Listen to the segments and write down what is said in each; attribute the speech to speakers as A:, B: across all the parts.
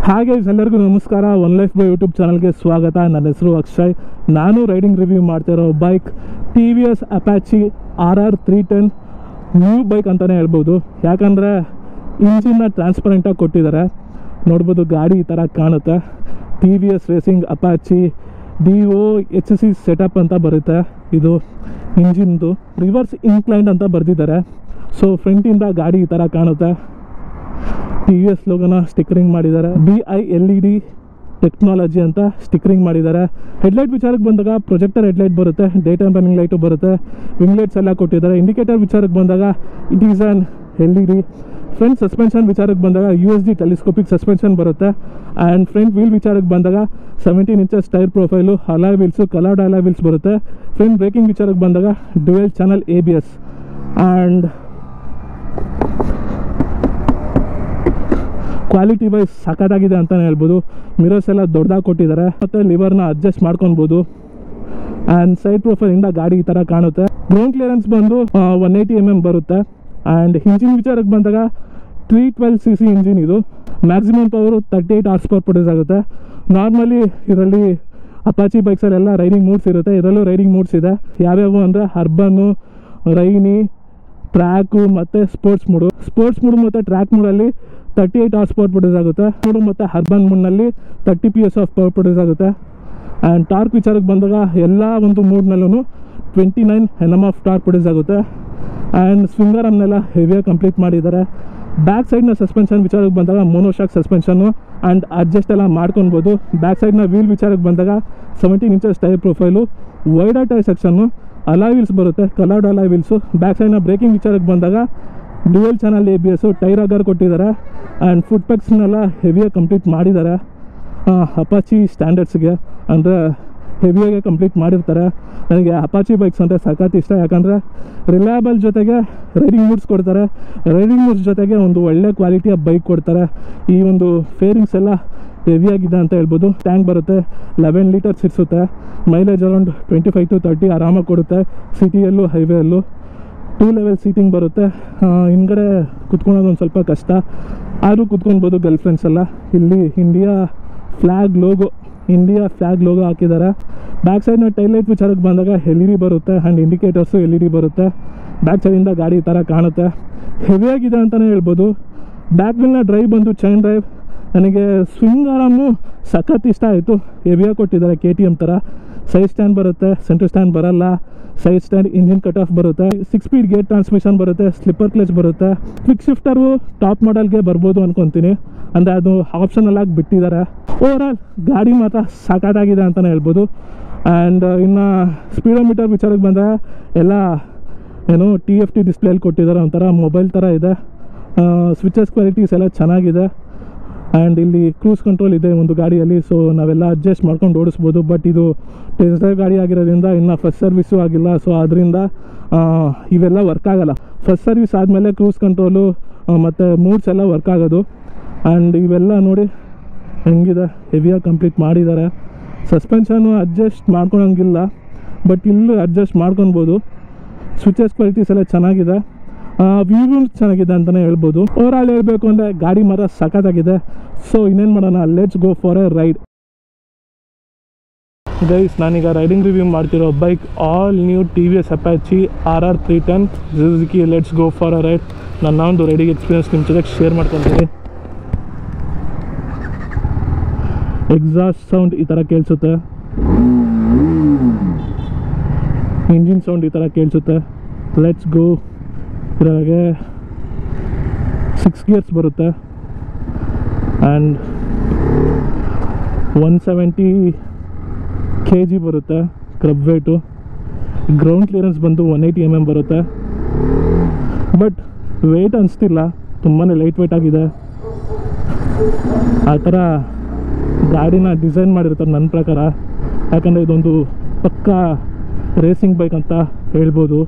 A: ಹಾಗೆ ಎಲ್ಲರಿಗೂ ನಮಸ್ಕಾರ. ಒನ್ ಲೈಫ್ ಬೈ ಯೂಟ್ಯೂಬ್ ಚಾನಲ್ಗೆ ಸ್ವಾಗತ. ನನ್ನ ಹೆಸರು ಅಕ್ಷಯ್. ನಾನು ರೈಡಿಂಗ್ ರಿವ್ಯೂ ಮಾಡ್ತಿರೋ bike TVS Apache RR 310 new bike ಅಂತಲೇ ಹೇಳ್ಬೋದು. ಯಾಕಂದರೆ ಇಂಜಿನ್ನ ಟ್ರಾನ್ಸ್ಪರೆಂಟಾಗಿ ಕೊಟ್ಟಿದ್ದಾರೆ, ನೋಡ್ಬೋದು. ಗಾಡಿ ಈ ಥರ ಕಾಣುತ್ತೆ. TVS racing Apache DOHC setup ಅಂತ ಬರುತ್ತೆ. ಇದು ಇಂಜಿನ್ದು ರಿವರ್ಸ್ ಇನ್ಕ್ಲೈನ್ಡ್ ಅಂತ ಬರೆದಿದ್ದಾರೆ. ಸೊ ಫ್ರಂಟಿಂದ ಗಾಡಿ ಈ ಥರ ಕಾಣುತ್ತೆ. TVS ಲೋಗೋನ ಸ್ಟಿಕ್ಕರಿಂಗ್ ಮಾಡಿದ್ದಾರೆ. BILED ಟೆಕ್ನಾಲಜಿ ಅಂತ ಸ್ಟಿಕ್ಕರಿಂಗ್ ಮಾಡಿದ್ದಾರೆ. ಹೆಡ್ಲೈಟ್ ವಿಚಾರಕ್ಕೆ ಬಂದಾಗ ಪ್ರೊಜೆಕ್ಟರ್ ಹೆಡ್ಲೈಟ್ ಬರುತ್ತೆ, ಡೇ ಟೈಮ್ ರನ್ನಿಂಗ್ ಲೈಟು ಬರುತ್ತೆ, ವಿಂಗ್ ಲೈಟ್ಸ್ ಎಲ್ಲ ಕೊಟ್ಟಿದ್ದಾರೆ. ಇಂಡಿಕೇಟರ್ ವಿಚಾರಕ್ಕೆ ಬಂದಾಗ it is on LED. Front suspension ವಿಚಾರಕ್ಕೆ ಬಂದಾಗ USD ಟೆಲಿಸ್ಕೋಪಿಕ್ ಸಸ್ಪೆನ್ಷನ್ ಬರುತ್ತೆ. ಆ್ಯಂಡ್ ಫ್ರಂಟ್ ವೀಲ್ ವಿಚಾರಕ್ಕೆ ಬಂದಾಗ 17 inches tyre profile, alloy wheels, coloured alloy wheels ಬರುತ್ತೆ. ಫ್ರಂಟ್ ಬ್ರೇಕಿಂಗ್ ವಿಚಾರಕ್ಕೆ ಬಂದಾಗ dual channel ABS. And quality wise ಸಖತ್ತಾಗಿದೆ ಅಂತಲೇ ಹೇಳ್ಬೋದು. ಮಿರರ್ಸ್ ಎಲ್ಲ ದೊಡ್ಡದಾಗಿ ಕೊಟ್ಟಿದ್ದಾರೆ, ಮತ್ತು ಲಿವರ್ನ ಅಡ್ಜಸ್ಟ್ ಮಾಡ್ಕೊಬೋದು. ಆ್ಯಂಡ್ ಸೈಡ್ ಪ್ರೊಫೈಲಿಂದ ಗಾಡಿ ಈ ಥರ ಕಾಣುತ್ತೆ. ಗ್ರೌಂಡ್ ಕ್ಲಿಯರೆನ್ಸ್ ಬಂದು 180 mm ಬರುತ್ತೆ. ಆ್ಯಂಡ್ ಇಂಜಿನ್ ವಿಚಾರಕ್ಕೆ ಬಂದಾಗ 312cc ಇಂಜಿನ್. ಇದು ಮ್ಯಾಕ್ಸಿಮಮ್ ಪವರು 38 HP ಪ್ರೊಡ್ಯೂಸ್ ಆಗುತ್ತೆ. ನಾರ್ಮಲಿ ಇದರಲ್ಲಿ ಅಪಾಚಿ ಬೈಕ್ಸಲ್ಲೆಲ್ಲ ರೈಡಿಂಗ್ ಮೂಡ್ಸ್ ಇರುತ್ತೆ, ಇದರಲ್ಲೂ ರೈಡಿಂಗ್ ಮೂಡ್ಸ್ ಇದೆ. ಯಾವ್ಯಾವು ಅಂದರೆ ಅರ್ಬನ್ನು, ರೈನಿ, ಟ್ರ್ಯಾಕು ಮತ್ತು ಸ್ಪೋರ್ಟ್ಸ್ ಮೂಡು ಮತ್ತು ಟ್ರ್ಯಾಕ್ ಮೂಡಲ್ಲಿ 38 HP ಪ್ರೊಡ್ಯೂಸ್ ಆಗುತ್ತೆ. ಮೂಡು ಮತ್ತು ಅರ್ಬನ್ ಮೂಡ್ನಲ್ಲಿ 30 PS ಆಫ್ ಪವರ್ ಪ್ರೊಡ್ಯೂಸ್ ಆಗುತ್ತೆ. ಆ್ಯಂಡ್ ಟಾರ್ಕ್ ವಿಚಾರಕ್ಕೆ ಬಂದಾಗ ಎಲ್ಲ ಒಂದು ಮೂಡ್ನಲ್ಲೂ 29 Nm ಆಫ್ ಟಾರ್ಕ್ ಪ್ರೊಡ್ಯೂಸ್ ಆಗುತ್ತೆ. ಆ್ಯಂಡ್ ಸ್ವಿಂಗರ್ ಅಮ್ನೆಲ್ಲ ಹೆವಿಯಾಗಿ ಕಂಪ್ಲೀಟ್ ಮಾಡಿದ್ದಾರೆ. ಬ್ಯಾಕ್ ಸೈಡ್ನ ಸಸ್ಪೆನ್ಷನ್ ವಿಚಾರಕ್ಕೆ ಬಂದಾಗ ಮೋನೋಶಾಕ್ ಸಸ್ಪೆನ್ಷನ್ನು ಆ್ಯಂಡ್ ಅಡ್ಜಸ್ಟ್ ಎಲ್ಲ ಮಾಡ್ಕೊಬೋದು. ಬ್ಯಾಕ್ ಸೈಡ್ನ ವೀಲ್ ವಿಚಾರಕ್ಕೆ ಬಂದಾಗ 17 inches tyre profile, wider tyre section, alloy wheels ಬರುತ್ತೆ, ಕಲರ್ಡ್ ಅಲಾಯ್ ವೀಲ್ಸು. ಬ್ಯಾಕ್ ಸೈಡ್ನ ಬ್ರೇಕಿಂಗ್ ವಿಚಾರಕ್ಕೆ ಬಂದಾಗ dual channel ABS, tyre hugger ಕೊಟ್ಟಿದ್ದಾರೆ. ಆ್ಯಂಡ್ ಫುಟ್ ಪೆಕ್ಸ್ನೆಲ್ಲ ಹೆವಿಯಾಗಿ ಕಂಪ್ಲೀಟ್ ಮಾಡಿದ್ದಾರೆ. ಅಪಾಚಿ ಸ್ಟ್ಯಾಂಡರ್ಡ್ಸ್ಗೆ ಅಂದರೆ ಹೆವಿಯಾಗೆ ಕಂಪ್ಲೀಟ್ ಮಾಡಿರ್ತಾರೆ. ನನಗೆ ಅಪಾಚಿ ಬೈಕ್ಸ್ ಅಂದರೆ ಸಖತ್ ಇಷ್ಟ. ಯಾಕಂದರೆ ರಿಲಯಬಲ್ ಜೊತೆಗೆ ರೈಡಿಂಗ್ ಮೂಡ್ಸ್ ಕೊಡ್ತಾರೆ, ರೈಡಿಂಗ್ ಮೂಡ್ಸ್ ಜೊತೆಗೆ ಒಂದು ಒಳ್ಳೆ ಕ್ವಾಲಿಟಿಯ ಬೈಕ್ ಕೊಡ್ತಾರೆ. ಈ ಒಂದು ಫೇರಿಂಗ್ಸ್ ಎಲ್ಲ ಹೆವಿಯಾಗಿದೆ ಅಂತ ಹೇಳ್ಬೋದು. ಟ್ಯಾಂಕ್ ಬರುತ್ತೆ, 11 ಲೀಟರ್ಸ್ ಇರಿಸುತ್ತೆ. ಮೈಲೇಜ್ ಅರೌಂಡ್ 25 to 30 ಆರಾಮಾಗಿ ಕೊಡುತ್ತೆ. ಸಿಟಿಯಲ್ಲೂ ಹೈವೇಯಲ್ಲೂ 2 ಲೆವೆಲ್ ಸೀಟಿಂಗ್ ಬರುತ್ತೆ. ಹಿಂದ್ಗಡೆ ಕುತ್ಕೊಳ್ಳೋದು ಒಂದು ಸ್ವಲ್ಪ ಕಷ್ಟ, ಆದರೂ ಕುತ್ಕೊಳ್ಬೋದು ಗರ್ಲ್ ಫ್ರೆಂಡ್ಸ್ ಎಲ್ಲ. ಇಲ್ಲಿ ಇಂಡಿಯಾ ಫ್ಲ್ಯಾಗ್ ಲೋಗೋ ಹಾಕಿದ್ದಾರೆ. ಬ್ಯಾಕ್ ಸೈಡ್ನ ಟೈಲೈಟ್ ವಿಚಾರಕ್ಕೆ ಬಂದಾಗ LED ಬರುತ್ತೆ. ಆ್ಯಂಡ್ ಇಂಡಿಕೇಟರ್ಸು LED ಬರುತ್ತೆ. ಬ್ಯಾಕ್ ಸೈಡಿಂದ ಗಾಡಿ ಈ ಥರ ಕಾಣುತ್ತೆ. ಹೆವಿಯಾಗಿದೆ ಅಂತಲೇ ಹೇಳ್ಬೋದು. ಬ್ಯಾಕ್ ವೀಲ್ನ ಡ್ರೈವ್ ಬಂದು ಚೈನ್ ಡ್ರೈವ್. ನನಗೆ ಸ್ವಿಂಗ್ ಆರಾಮು ಸಖತ್ ಇಷ್ಟ ಆಯಿತು. ಹೆವಿಯಾಗಿ ಕೊಟ್ಟಿದ್ದಾರೆ, KTM ಥರ. ಸೈಡ್ ಸ್ಟ್ಯಾಂಡ್ ಬರುತ್ತೆ, ಸೆಂಟ್ರ್ ಸ್ಟ್ಯಾಂಡ್ ಬರಲ್ಲ. Side stand, engine cut off ಬರುತ್ತೆ, 6 ಸ್ಪೀಡ್ ಗೇಟ್ ಟ್ರಾನ್ಸ್ಮಿಷನ್ ಬರುತ್ತೆ, ಸ್ಲಿಪ್ಪರ್ ಕ್ಲಚ್ ಬರುತ್ತೆ. ಕ್ವಿಕ್ ಶಿಫ್ಟರು ಟಾಪ್ ಮಾಡೆಲ್ಗೆ ಬರ್ಬೋದು ಅಂದ್ಕೊತೀನಿ, ಅಂದರೆ ಅದು ಆಪ್ಷನಲ್ ಆಗಿ ಬಿಟ್ಟಿದ್ದಾರೆ. ಓವರಾಲ್ ಗಾಡಿ ಮಾತ್ರ ಸಖತ್ತಾಗಿದೆ ಅಂತಲೇ ಹೇಳ್ಬೋದು. ಆ್ಯಂಡ್ ಇನ್ನು ಸ್ಪೀಡೋಮೀಟರ್ ವಿಚಾರಕ್ಕೆ ಬಂದರೆ ಎಲ್ಲ ಏನು TFT ಡಿಸ್ಪ್ಲೇಲಿ ಕೊಟ್ಟಿದ್ದಾರೆ, ಒಂಥರ ಮೊಬೈಲ್ ಥರ ಇದೆ. ಸ್ವಿಚಸ್ ಕ್ವಾಲಿಟೀಸ್ ಎಲ್ಲ ಚೆನ್ನಾಗಿದೆ. ಆ್ಯಂಡ್ ಇಲ್ಲಿ ಕ್ರೂಸ್ ಕಂಟ್ರೋಲ್ ಇದೆ ಒಂದು ಗಾಡಿಯಲ್ಲಿ, ಸೊ ನಾವೆಲ್ಲ ಅಡ್ಜಸ್ಟ್ ಮಾಡ್ಕೊಂಡು ಓಡಿಸ್ಬೋದು. ಬಟ್ ಇದು ಟೆಸ್ಟ್ ಡ್ರೈವ್ ಗಾಡಿ ಆಗಿರೋದ್ರಿಂದ ಇನ್ನು ಫಸ್ಟ್ ಸರ್ವಿಸು ಆಗಿಲ್ಲ, ಸೊ ಅದರಿಂದ ಇವೆಲ್ಲ ವರ್ಕ್ ಆಗೋಲ್ಲ. ಫಸ್ಟ್ ಸರ್ವಿಸ್ ಆದಮೇಲೆ ಕ್ರೂಸ್ ಕಂಟ್ರೋಲು ಮತ್ತು ಮೂಡ್ಸ್ ಎಲ್ಲ ವರ್ಕ್ ಆಗೋದು. ಆ್ಯಂಡ್ ಇವೆಲ್ಲ ನೋಡಿ ಹೆಂಗಿದೆ, ಹೆವಿಯಾಗಿ ಕಂಪ್ಲೀಟ್ ಮಾಡಿದ್ದಾರೆ. ಸಸ್ಪೆನ್ಷನು ಅಡ್ಜಸ್ಟ್ ಮಾಡ್ಕೊಳಂಗಿಲ್ಲ, ಬಟ್ ಇಲ್ಲೂ ಅಡ್ಜಸ್ಟ್ ಮಾಡ್ಕೊಬೋದು. ಸ್ವಿಚಸ್ ಕ್ವಾಲಿಟೀಸ್ ಎಲ್ಲ ಚೆನ್ನಾಗಿದೆ, ವ್ಯೂ ಚೆನ್ನಾಗಿದೆ ಅಂತಲೇ ಹೇಳ್ಬೋದು. ಓವರಾಲ್ ಹೇಳಬೇಕು ಅಂದರೆ ಗಾಡಿ ಮಾತ್ರ ಸಖತ್ತಾಗಿದೆ. ಸೊ ಇನ್ನೇನು ಮಾಡೋಣ, let's go for a ride. Guys, ನಾನೀಗ ರೈಡಿಂಗ್ ರಿವ್ಯೂ ಮಾಡ್ತಿರೋ bike all new TVS Apache RR 310 Suzuki. Let's go for a ride. ನನ್ನ ಒಂದು ರೈಡಿಂಗ್ ಎಕ್ಸ್ಪೀರಿಯನ್ಸ್ ನಿಮ್ಮ ಜೊತೆಗೆ ಶೇರ್ ಮಾಡ್ಕೊತೀನಿ. ಎಕ್ಸಾಸ್ಟ್ ಸೌಂಡ್ ಈ ಥರ ಕೇಳಿಸುತ್ತೆ, ಇಂಜಿನ್ ಸೌಂಡ್ ಈ ಥರ ಕೇಳಿಸುತ್ತೆ. Let's go. ಇದ್ರಾಗೆ 6 ಗೇರ್ಸ್ ಬರುತ್ತೆ. ಆ್ಯಂಡ್ 170 kg ಬರುತ್ತೆ ಕ್ರಬ್ ವೇಟು. ಗ್ರೌಂಡ್ ಕ್ಲಿಯರೆನ್ಸ್ ಬಂದು 180 mm ಬರುತ್ತೆ. ಬಟ್ ವೆಯ್ಟ್ ಅನಿಸ್ತಿಲ್ಲ, ತುಂಬಾ ಲೈಟ್ ವೆಯ್ಟ್ ಆಗಿದೆ. ಆ ಥರ ಗಾಡಿನ ಡಿಸೈನ್ ಮಾಡಿರ್ತಾರೆ ನನ್ನ ಪ್ರಕಾರ. ಯಾಕಂದರೆ ಇದೊಂದು ಪಕ್ಕಾ ರೇಸಿಂಗ್ ಬೈಕ್ ಅಂತ ಹೇಳ್ಬೋದು.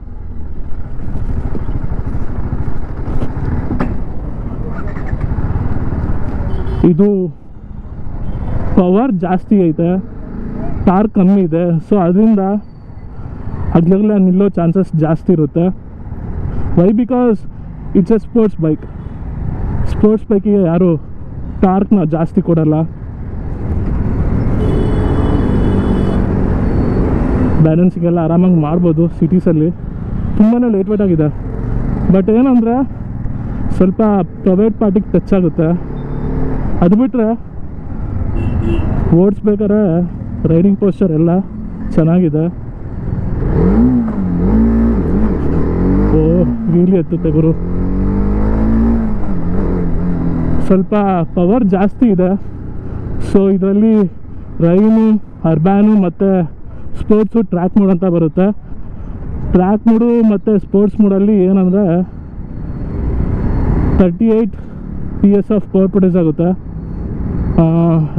A: ಇದು ಪವರ್ ಜಾಸ್ತಿ ಐತೆ, ಟಾರ್ಕ್ ಕಮ್ಮಿ ಇದೆ. ಸೊ ಅದರಿಂದ ಹಗ್ಲಗಲ ನಿಲ್ಲೋ ಚಾನ್ಸಸ್ ಜಾಸ್ತಿ ಇರುತ್ತೆ. Why? Because it's a sports bike. Sports ಬೈಕಿಗೆ ಯಾರು ಟಾರ್ಕ್ನ ಜಾಸ್ತಿ ಕೊಡಲ್ಲ. ಬ್ಯಾಲೆನ್ಸಿಗೆಲ್ಲ ಆರಾಮಾಗಿ ಮಾಡ್ಬೋದು. ಸಿಟೀಸಲ್ಲಿ ತುಂಬಾ ಲೈಟ್ ವೇಟ್ ಆಗಿದೆ. ಬಟ್ ಏನಂದರೆ ಸ್ವಲ್ಪ ಪ್ರೈವೇಟ್ ಪಾರ್ಟಿಗೆ ಟಚ್ ಆಗುತ್ತೆ. ಅದು ಬಿಟ್ಟರೆ ಓಡಿಸ್ಬೇಕಾದ್ರೆ ರೈಡಿಂಗ್ ಪೋಸ್ಚರ್ ಎಲ್ಲ ಚೆನ್ನಾಗಿದೆ. ಓ ವೀಲಿ ಎತ್ತುತ್ತೆ ಗುರು. ಸ್ವಲ್ಪ ಪವರ್ ಜಾಸ್ತಿ ಇದೆ. ಸೊ ಇದರಲ್ಲಿ ರೈನು, ಅರ್ಬ್ಯಾನು ಮತ್ತು ಸ್ಪೋರ್ಟ್ಸು ಟ್ರ್ಯಾಕ್ ಮೋಡ್ ಅಂತ ಬರುತ್ತೆ. ಟ್ರ್ಯಾಕ್ ಮೋಡು ಮತ್ತು ಸ್ಪೋರ್ಟ್ಸ್ ಮೋಡಲ್ಲಿ ಏನಂದರೆ 38 PS ಆಫ್ ಪವರ್ ಪ್ರೊಡ್ಯೂಸ್ ಆಗುತ್ತೆ.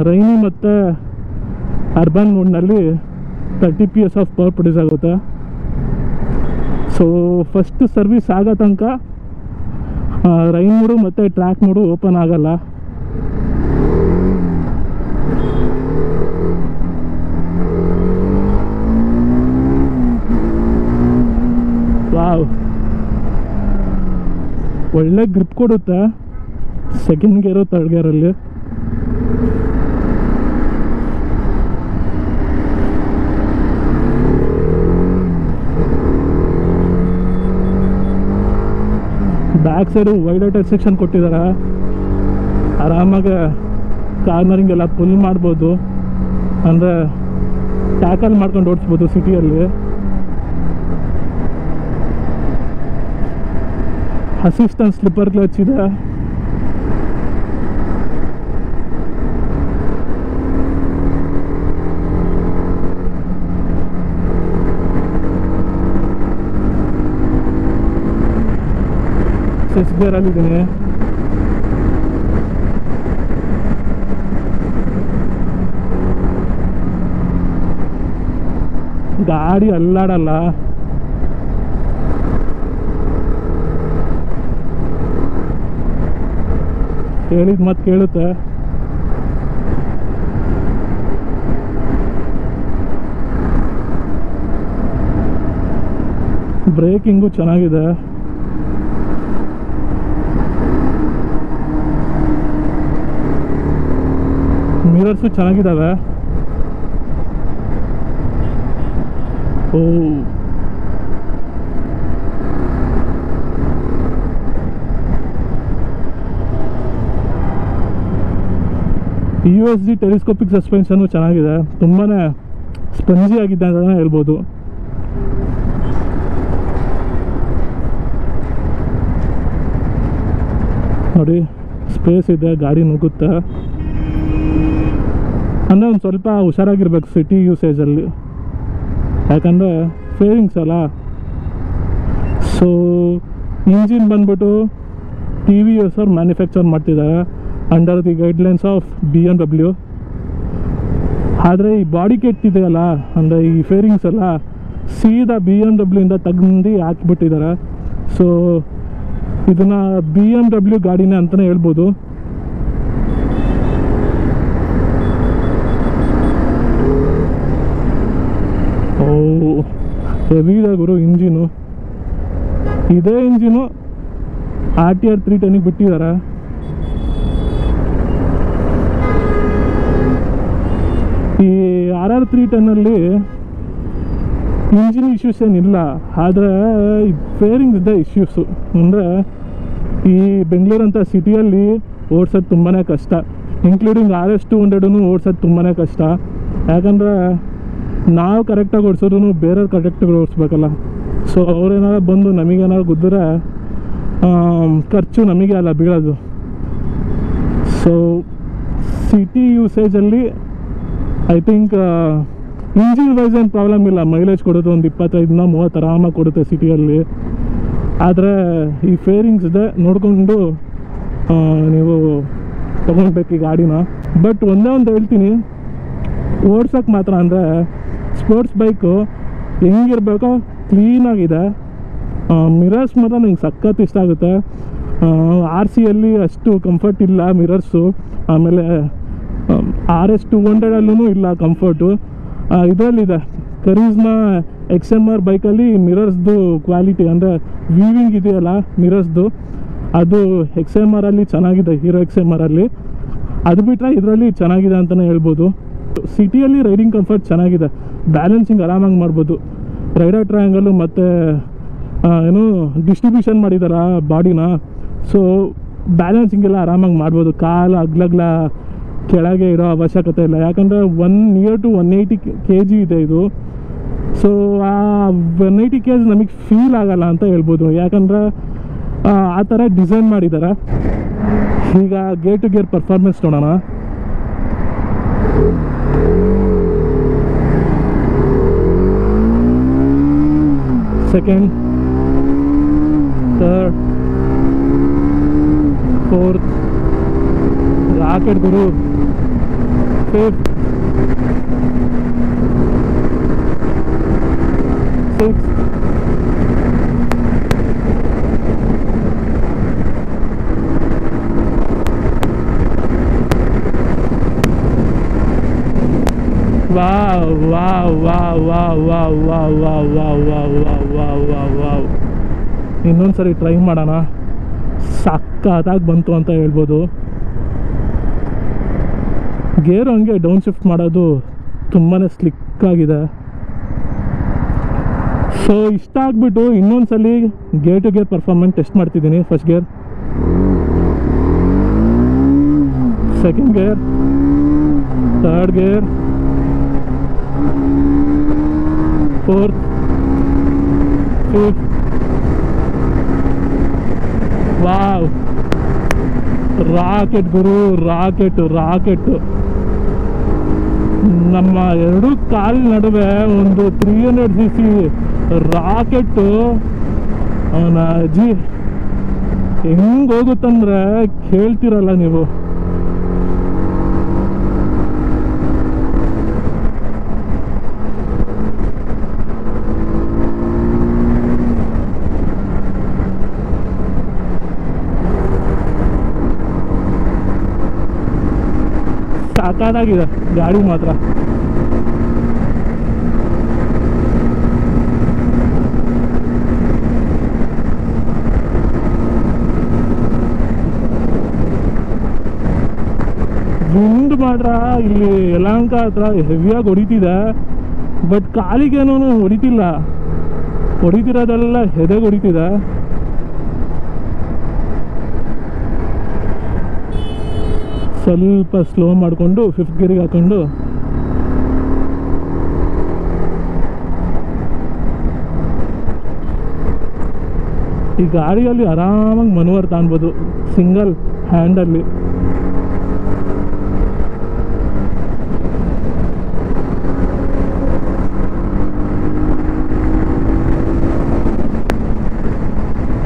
A: ರೈನಿ ಮತ್ತು ಅರ್ಬನ್ ಮೋಡ್ನಲ್ಲಿ 30 PS ಆಫ್ ಪವರ್ ಪ್ರೊಡ್ಯೂಸ್ ಆಗುತ್ತೆ. ಸೊ ಫಸ್ಟ್ ಸರ್ವಿಸ್ ಆಗೋ ತನಕ ರೈನ್ ಮೋಡು ಮತ್ತು ಟ್ರ್ಯಾಕ್ ಮೋಡು ಓಪನ್ ಆಗಲ್ಲ. ವಾವ್, ಒಳ್ಳೆ ಗ್ರಿಪ್ ಕೊಡುತ್ತೆ ಸೆಕೆಂಡ್ ಗೇರು ಥರ್ಡ್ ಗೇರಲ್ಲಿ. Back side wide out section ಕೊಟ್ಟಿದ್ದಾರೆ. ಆರಾಮಾಗಿ ಕಾರ್ನರಿಂಗ್ ಎಲ್ಲ ಫುಲ್ ಮಾಡ್ಬೋದು. ಅಂದರೆ ಟ್ಯಾಕಲ್ ಮಾಡ್ಕೊಂಡು ಓಡಿಸ್ಬೋದು ಸಿಟಿಯಲ್ಲಿ. ಅಸಿಸ್ಟೆಂಟ್ ಸ್ಲಿಪ್ಪರ್ ಕ್ಲಚ್ ಇದೆ. ಸಿಕ್ಸ್ ಗೇರಲ್ಲಿದ್ದೀನಿ. ಗಾಡಿ ಅಲ್ಲಾಡಲ್ಲ. ಹೇಳಿದ ಮತ್ತೆ ಕೇಳುತ್ತೆ. ಬ್ರೇಕಿಂಗು ಚೆನ್ನಾಗಿದೆ. ಮಿರರ್ಸು ಚೆನ್ನಾಗಿದ್ದಾವೆ. ಓ USD ಟೆಲಿಸ್ಕೋಪಿಕ್ ಸಸ್ಪೆನ್ಷನ್ನು ಚೆನ್ನಾಗಿದೆ. ತುಂಬಾ ಸ್ಪಂಜಿ ಆಗಿದೆ ಅಂತಲೇ ಹೇಳ್ಬೋದು. ನೋಡಿ ಸ್ಪೇಸ್ ಇದೆ, ಗಾಡಿ ನುಗ್ಗುತ್ತೆ. ಅಂದರೆ ಒಂದು ಸ್ವಲ್ಪ ಹುಷಾರಾಗಿರ್ಬೇಕು ಸಿಟಿ ಯೂಸೇಜಲ್ಲಿ, ಯಾಕಂದರೆ ಫೇರಿಂಗ್ಸ್ ಅಲ್ಲ. ಸೊ ಇಂಜಿನ್ ಬಂದ್ಬಿಟ್ಟು TVS ಅವ್ರು ಮ್ಯಾನುಫ್ಯಾಕ್ಚರ್ ಮಾಡ್ತಿದ್ದಾರೆ under the guidelines of BMW. ಆದರೆ ಈ ಬಾಡಿ ಕಿಟ್ ಇದೆಯಲ್ಲ, ಅಂದರೆ ಈ ಫೇರಿಂಗ್ಸ್ ಎಲ್ಲ ಸೀದಾ BMW ಇಂದ ತೆಗೆದು ಹಾಕಿಬಿಟ್ಟಿದ್ದಾರೆ. ಸೊ ಇದನ್ನು BMW ಗಾಡಿನೇ ಅಂತಲೇ ಹೇಳ್ಬೋದು. ಓ ಹೆವಿ ಇದೆ ಗುರು ಇಂಜಿನು. ಇದೇ ಇಂಜಿನು RTR 310ಗೆ ಬಿಟ್ಟಿದ್ದಾರೆ. ಈ RR 310ಅಲ್ಲಿ ಇಂಜಿನ್ ಇಶ್ಯೂಸ್ ಏನಿಲ್ಲ, ಆದರೆ ಈ ಫೇರಿಂಗ್ ಇದೆ ಇಶ್ಯೂಸು. ಅಂದರೆ ಈ ಬೆಂಗಳೂರಂಥ ಸಿಟಿಯಲ್ಲಿ ಓಡ್ಸೋದು ತುಂಬಾ ಕಷ್ಟ, ಇನ್ಕ್ಲೂಡಿಂಗ್ RS 200 ಓಡ್ಸೋದು ತುಂಬಾ ಕಷ್ಟ. ಯಾಕಂದರೆ ನಾವು ಕರೆಕ್ಟಾಗಿ ಓಡಿಸೋದು ಬೇರೆಯವ್ರು ಕರೆಕ್ಟಾಗಿ ಓಡಿಸ್ಬೇಕಲ್ಲ. ಸೊ ಅವ್ರೇನಾದ್ರು ಬಂದು ನಮಗೇನಾದ್ರು ಗುದ್ದರೆ ಖರ್ಚು ನಮಗೆ ಅಲ್ಲ ಬೀಳೋದು. ಸೊ ಸಿಟಿ ಯೂಸೇಜಲ್ಲಿ ಐ ಥಿಂಕ್ ಇಂಜಿನ್ ವೈಸ್ ಏನು ಪ್ರಾಬ್ಲಮ್ ಇಲ್ಲ. ಮೈಲೇಜ್ ಕೊಡೋದು ಒಂದು 25-30 ಆರಾಮಾಗಿ ಕೊಡುತ್ತೆ ಸಿಟಿಯಲ್ಲಿ. ಆದರೆ ಈ ಫೇರಿಂಗ್ಸ್ ಇದೆ, ನೋಡಿಕೊಂಡು ನೀವು ತೊಗೊಳ್ಬೇಕು ಈ ಗಾಡಿನ. ಬಟ್ ಒಂದೇ ಒಂದು ಹೇಳ್ತೀನಿ, ಓಡ್ಸೋಕ್ಕೆ ಮಾತ್ರ ಅಂದರೆ ಸ್ಪೋರ್ಟ್ಸ್ ಬೈಕು ಹೆಂಗಿರಬೇಕೋ ಕ್ಲೀನಾಗಿದೆ. ಮಿರರ್ಸ್ ಮಾತ್ರ ನಂಗೆ ಸಖತ್ ಇಷ್ಟ ಆಗುತ್ತೆ. RCಯಲ್ಲಿ ಅಷ್ಟು ಕಂಫರ್ಟ್ ಇಲ್ಲ ಮಿರರ್ಸು. ಆಮೇಲೆ RS 200 ಇಲ್ಲ ಕಂಫರ್ಟು. ಇದರಲ್ಲಿದೆ ಕರೀಸ್ಮಾ XMR ಬೈಕಲ್ಲಿ ಮಿರರ್ಸ್ದು ಕ್ವಾಲಿಟಿ, ಅಂದರೆ ವೀವಿಂಗ್ ಇದೆಯಲ್ಲ ಮಿರರ್ಸ್ದು, ಅದು XMRಲ್ಲಿ ಚೆನ್ನಾಗಿದೆ, ಹೀರೋ XMRಲ್ಲಿ. ಅದು ಬಿಟ್ಟರೆ ಇದರಲ್ಲಿ ಚೆನ್ನಾಗಿದೆ ಅಂತಲೇ ಹೇಳ್ಬೋದು. ಸಿಟಿಯಲ್ಲಿ ರೈಡಿಂಗ್ ಕಂಫರ್ಟ್ ಚೆನ್ನಾಗಿದೆ, ಬ್ಯಾಲೆನ್ಸಿಂಗ್ ಆರಾಮಾಗಿ ಮಾಡ್ಬೋದು. ರೈಡರ್ ಟ್ರಯಾಂಗಲ್ಲು ಮತ್ತು ಏನು ಡಿಸ್ಟ್ರಿಬ್ಯೂಷನ್ ಮಾಡಿದಾರ ಬಾಡಿನ, ಸೊ ಬ್ಯಾಲೆನ್ಸಿಂಗೆಲ್ಲ ಆರಾಮಾಗಿ ಮಾಡ್ಬೋದು. ಕಾಲು ಅಗ್ಲಗ್ಲ ಕೆಳಗೆ ಇಡೋ ಅವಶ್ಯಕತೆ ಇಲ್ಲ, ಯಾಕಂದರೆ ನಿಯರ್ ಟು 180 kg ಇದೆ ಇದು. ಸೊ ಆ 180 kg ನಮಗೆ ಫೀಲ್ ಆಗಲ್ಲ ಅಂತ ಹೇಳ್ಬೋದು, ಯಾಕಂದರೆ ಆ ಥರ ಡಿಸೈನ್ ಮಾಡಿದ್ದಾರೆ. ಈಗ ಗೇರ್ ಟು ಗೇರ್ ಪರ್ಫಾರ್ಮೆನ್ಸ್ ನೋಡೋಣ. ಸೆಕೆಂಡ್, ಥರ್ಡ್, ಫೋರ್ತ್, ರಾಕೆಟ್ ಗುರು, fifth, six, wow wow wow wow wow wow wow wow wow wow wow wow wow. ಇನ್ನೊಂದ್ಸರಿ ಟ್ರೈ ಮಾಡೋಣ. ಸಕ್ಕತ್ತಾಗಿ ಬಂತು ಅಂತ ಹೇಳ್ಬೋದು. ಗೇರು ಹಂಗೆ ಡೌನ್ ಶಿಫ್ಟ್ ಮಾಡೋದು ತುಂಬಾ ಸ್ಲಿಕ್ಕಾಗಿದೆ. ಸೊ ಇಷ್ಟ ಆಗಿಬಿಟ್ಟು ಇನ್ನೊಂದ್ಸಲಿ gear to gear performance test ಮಾಡ್ತಿದ್ದೀನಿ. First gear, second gear, third gear, fourth, fifth. Wow, rocket ಗುರು, ರಾಕೆಟ್. ನಮ್ಮ ಎರಡು ಕಾಲ್ ನಡುವೆ ಒಂದು 300 cc ರಾಕೆಟ್ಟು ಅವನ ಅಜ್ಜಿ ಹೆಂಗೆ ಹೋಗುತ್ತಂದ್ರೆ ಕೇಳ್ತಿರಲ್ಲ ನೀವು. ಸಾಕಾಗಿದೆ ಗಾಡಿ ಮಾತ್ರ. ವಿಂಡ್ ಮಾತ್ರ ಇಲ್ಲಿ ಯಲಹಂಕ ಹತ್ರ ಹೆವಿಯಾಗಿ ಹೊಡಿತಿದೆ, ಬಟ್ ಕಾಲಿಗೇನೂ ಹೊಡಿತಿಲ್ಲ, ಹೊಡಿತಿರೋದೆಲ್ಲ ಹೆದೆಗೆ ಹೊಡಿತಿದೆ. ಸ್ವಲ್ಪ ಸ್ಲೋ ಮಾಡಿಕೊಂಡು 5th ಗೇರಿಗೆ ಹಾಕೊಂಡು ಈ ಗಾಡಿಯಲ್ಲಿ ಆರಾಮಾಗಿ ಮನವರ್ ತಾಣ್ಬೋದು ಸಿಂಗಲ್ ಹ್ಯಾಂಡಲ್ಲಿ.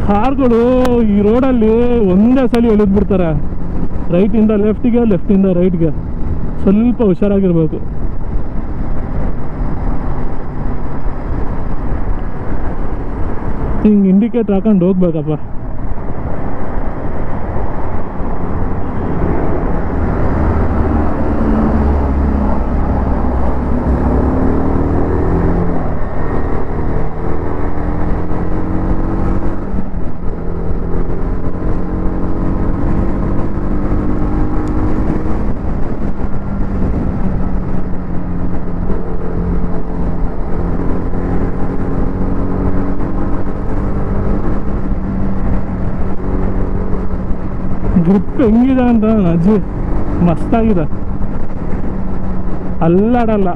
A: ಕಾರ್ಗಳು ಈ ರೋಡಲ್ಲಿ ಒಂದೇ ಸಲ ಎಳೆದ್ಬಿಡ್ತಾರೆ, ರೈಟಿಂದ ಲೆಫ್ಟಿಗೆ, ಲೆಫ್ಟಿಂದ ರೈಟ್ಗೆ. ಸ್ವಲ್ಪ ಹುಷಾರಾಗಿರ್ಬೇಕು. ಹಿಂಗೆ ಇಂಡಿಕೇಟರ್ ಹಾಕೊಂಡು ಹೋಗ್ಬೇಕಪ್ಪ. ಗ್ರಿಪ್ ಹೆಂಗಿದೆ ಅಂತ ಅಜ್ಜಿ ಮಸ್ತಾಗಿದೆ, ಅಲ್ಲಾಡಲ್ಲ.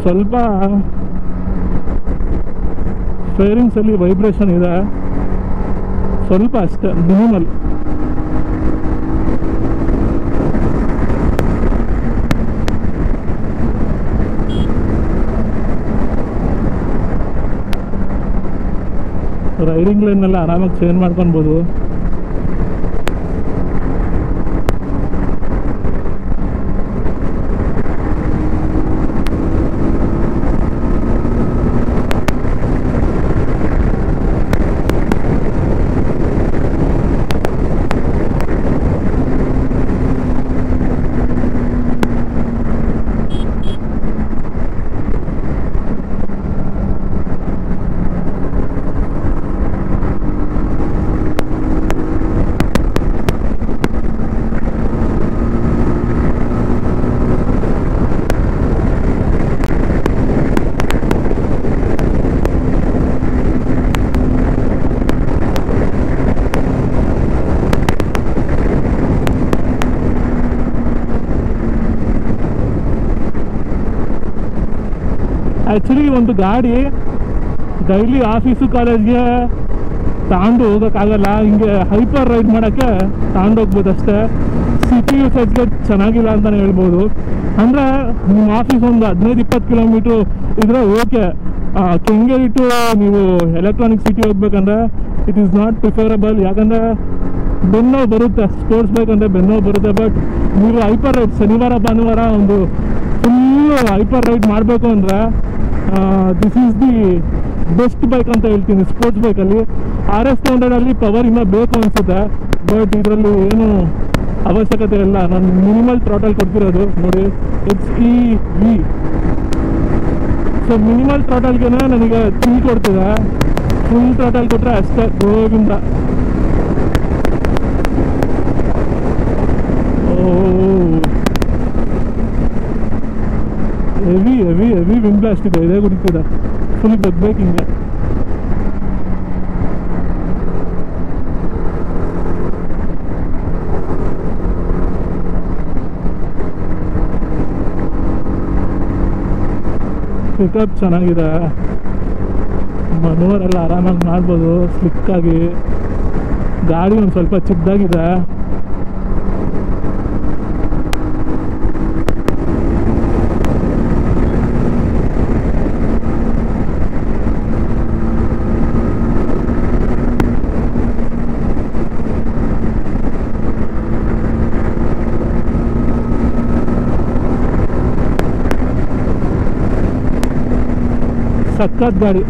A: ಸ್ವಲ್ಪ ಫೇರಿಂಗ್ಸಲ್ಲಿ ವೈಬ್ರೇಷನ್ ಇದೆ, ಸ್ವಲ್ಪ ಅಷ್ಟೇ, ಮಿನಿಮಲ್. ರೈಡಿಂಗ್ ಲೈನೆಲ್ಲ ಆರಾಮಾಗಿ ಚೇಂಜ್ ಮಾಡ್ಕೊಳ್ಬೋದು. ಆ್ಯಕ್ಚುಲಿ ಒಂದು ಗಾಡಿ ಡೈಲಿ ಆಫೀಸು ಕಾಲೇಜ್ಗೆ ತಗೊಂಡು ಹೋಗೋಕ್ಕಾಗಲ್ಲ, ಹಿಂಗೆ ಹೈಪರ್ ರೈಡ್ ಮಾಡೋಕ್ಕೆ ತಗೊಂಡೋಗ್ಬೋದು ಅಷ್ಟೇ. ಸಿಟಿ ಯೂಸೇಜ್ಗೆ ಚೆನ್ನಾಗಿಲ್ಲ ಅಂತಲೇ ಹೇಳ್ಬೋದು. ಅಂದರೆ ನಿಮ್ಮ ಆಫೀಸ್ ಒಂದು 15-20 ಕಿಲೋಮೀಟ್ರು ಇದ್ರೆ ಓಕೆ. ಕೆಂಗೇರಿ ಟು ನೀವು ಎಲೆಕ್ಟ್ರಾನಿಕ್ ಸಿಟಿ ಹೋಗ್ಬೇಕಂದ್ರೆ ಇಟ್ ಈಸ್ ನಾಟ್ ಪ್ರಿಫರಬಲ್. ಯಾಕಂದರೆ ಬೆನ್ನೋ ಬರುತ್ತೆ, ಸ್ಪೋರ್ಟ್ಸ್ ಬೈಕ್ ಅಂದರೆ ಬೆನ್ನೋ ಬರುತ್ತೆ. ಬಟ್ ನೀವು ಹೈಪರ್ ರೈಡ್ ಶನಿವಾರ ಭಾನುವಾರ ಒಂದು ಫುಲ್ಲು ಹೈಪರ್ ರೈಡ್ ಮಾಡಬೇಕು ಅಂದರೆ this is the best bike ಅಂತ ಹೇಳ್ತೀನಿ ಸ್ಪೋರ್ಟ್ಸ್ ಬೈಕಲ್ಲಿ. RS 200 ಪವರ್ ಇನ್ನೂ ಬೇಕು ಅನಿಸುತ್ತೆ, ಬಟ್ ಇದರಲ್ಲಿ ಏನು ಅವಶ್ಯಕತೆ ಇಲ್ಲ. ನಾನು ಮಿನಿಮಲ್ ಥ್ರಾಟಲ್ ಕೊಡ್ತಿರೋದು ನೋಡಿ, ಇಟ್ಸ್ EV. ಸೊ ಮಿನಿಮಲ್ ಥ್ರಾಟಲ್ಗೆ ನನಗೆ ಚಿಲ್ ಕೊಡ್ತಿದೆ, ಫುಲ್ ಥ್ರಾಟಲ್ ಕೊಟ್ಟರೆ ಅಷ್ಟೇ Govinda. Heavy heavy heavy wind blast ಇದೆ, ಇದೇ ಕುಡಿತಿದೆ ಫುಲ್ ಬಗ್ಬೇಕು ಹಿಂಗೆ. ಪಿಕಪ್ ಚೆನ್ನಾಗಿದೆ, ಮನೋರೆಲ್ಲ ಆರಾಮಾಗಿ ಮಾಡ್ಬೋದು ಸ್ಲಿಕ್ಕಾಗಿ. ಗಾಡಿ ಒಂದು ಸ್ವಲ್ಪ ಚಿಕ್ಕದಾಗಿದೆ. ಸಖತ್ ಗಾಡಿ.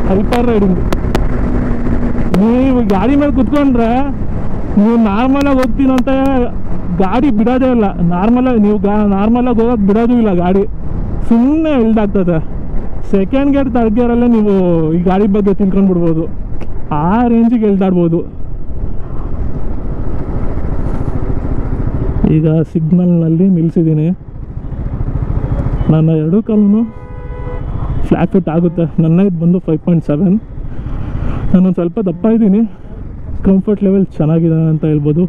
A: ಹೈಪರ್ ರೈಡಿಂಗ್ ನೀವು ಗಾಡಿ ಮೇಲೆ ಕುತ್ಕೊಂಡ್ರೆ ನೀವು ನಾರ್ಮಲಾಗಿ ಹೋಗ್ತೀನಂತ ಗಾಡಿ ಬಿಡೋದೇ ಇಲ್ಲ. ನೀವು ನಾರ್ಮಲಾಗಿ ಹೋಗೋಕೆ ಬಿಡೋದು ಇಲ್ಲ ಗಾಡಿ, ಸುಮ್ಮನೆ ಇಲ್ದಾಗ್ತದೆ. ಸೆಕೆಂಡ್ ಗೇರ್ ಥರ್ಡ್ ಗೇರಲ್ಲೇ ನೀವು ಈ ಗಾಡಿ ಬಗ್ಗೆ ತಿಳ್ಕೊಂಡ್ಬಿಡ್ಬೋದು, ಆ ರೇಂಜಿಗೆ ಎಳ್ದಾಡ್ಬೋದು. ಈಗ ಸಿಗ್ನಲ್ನಲ್ಲಿ ನಿಲ್ಲಿಸಿದ್ದೀನಿ. ನನ್ನ ಎರಡೂ ಕಾಲೂ ಫ್ಲ್ಯಾಟ್ ಫುಟ್ ಆಗುತ್ತೆ. ನನ್ನ ಇದು ಬಂದು 5.7. ನಾನೊಂದು ಸ್ವಲ್ಪ ದಪ್ಪ ಇದ್ದೀನಿ, ಕಂಫರ್ಟ್ ಲೆವೆಲ್ ಚೆನ್ನಾಗಿದೆ ಅಂತ ಹೇಳ್ಬೋದು.